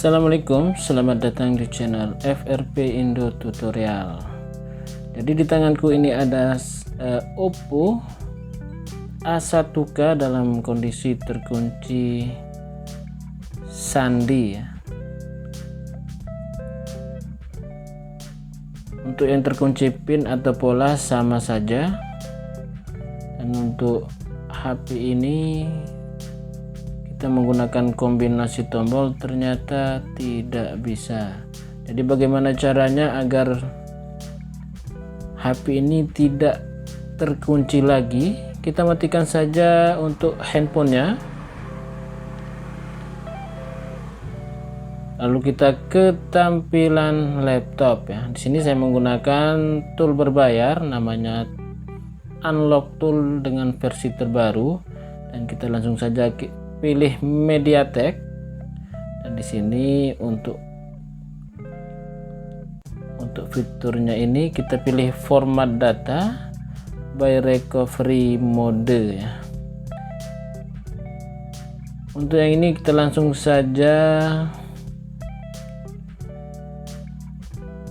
Assalamualaikum, selamat datang di channel FRP Indo Tutorial. Jadi di tanganku ini ada Oppo A1K dalam kondisi terkunci sandi ya. Untuk yang terkunci pin atau pola sama saja, dan untuk HP ini kita menggunakan kombinasi tombol ternyata tidak bisa. Jadi bagaimana caranya agar HP ini tidak terkunci lagi? Kita matikan saja untuk handphonenya, lalu kita ke tampilan laptop ya. Di sini saya menggunakan tool berbayar namanya Unlock Tool dengan versi terbaru, dan kita langsung saja pilih MediaTek, dan di sini untuk fiturnya ini kita pilih format data by recovery mode ya. Untuk yang ini kita langsung saja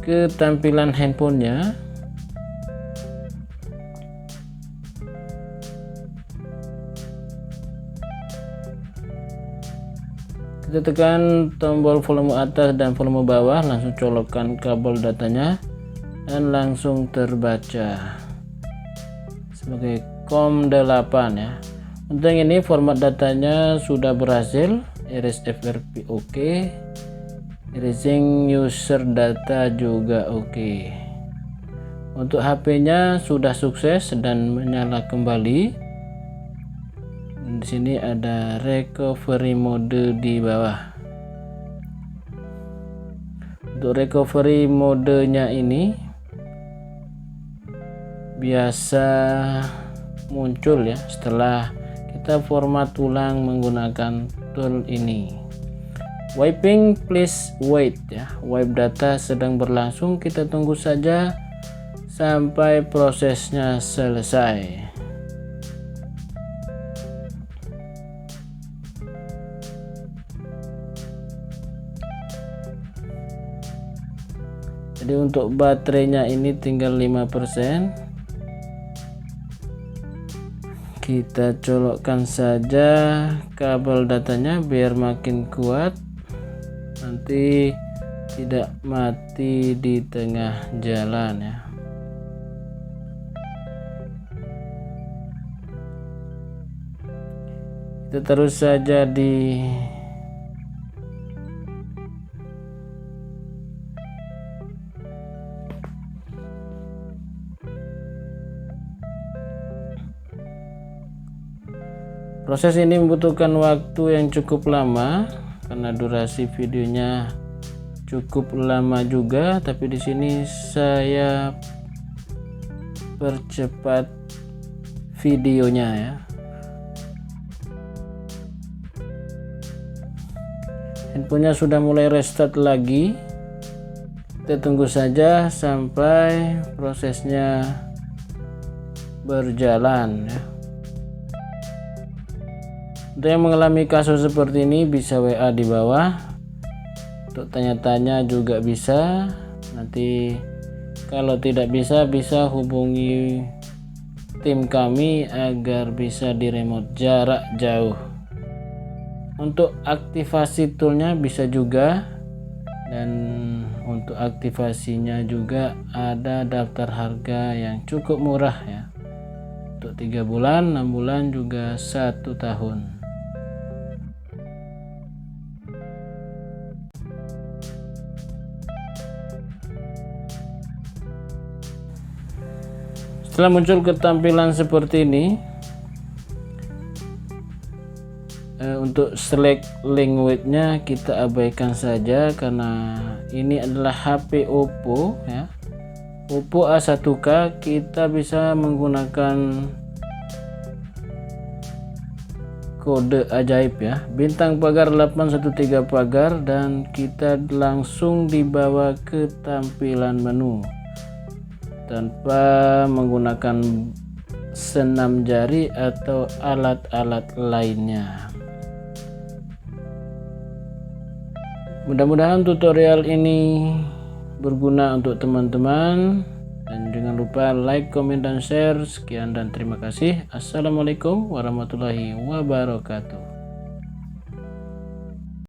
ke tampilan handphonenya. Kita tekan tombol volume atas dan volume bawah, langsung colokkan kabel datanya dan langsung terbaca sebagai COM8 ya. Untuk yang ini format datanya sudah berhasil, erase FRP oke, erasing user data juga oke. Untuk HP-nya sudah sukses dan menyala kembali. Di sini ada recovery mode di bawah. Untuk recovery modenya ini biasa muncul ya setelah kita format ulang menggunakan tool ini. Wiping, please wait ya. Wipe data sedang berlangsung, kita tunggu saja sampai prosesnya selesai. Jadi untuk baterainya ini tinggal 5%. Kita colokkan saja kabel datanya biar makin kuat, nanti tidak mati di tengah jalan ya. Kita terus saja di proses ini membutuhkan waktu yang cukup lama karena durasi videonya cukup lama juga, tapi di sini saya percepat videonya ya. Handphonenya sudah mulai restart lagi. Kita tunggu saja sampai prosesnya berjalan ya. Untuk yang mengalami kasus seperti ini bisa WA di bawah. Untuk tanya-tanya juga bisa. Nanti kalau tidak bisa hubungi tim kami agar bisa di remote jarak jauh. Untuk aktivasi toolnya bisa juga, dan untuk aktivasinya juga ada daftar harga yang cukup murah ya. Untuk 3 bulan, 6 bulan juga 1 tahun. Setelah muncul ketampilan seperti ini, untuk select language-nya kita abaikan saja karena ini adalah HP Oppo ya. Oppo A1K, kita bisa menggunakan kode ajaib ya, bintang pagar 813 pagar, dan kita langsung dibawa ke tampilan menu tanpa menggunakan senam jari atau alat-alat lainnya. Mudah-mudahan tutorial ini berguna untuk teman-teman, dan jangan lupa like, komen, dan share. Sekian dan terima kasih. Assalamualaikum warahmatullahi wabarakatuh.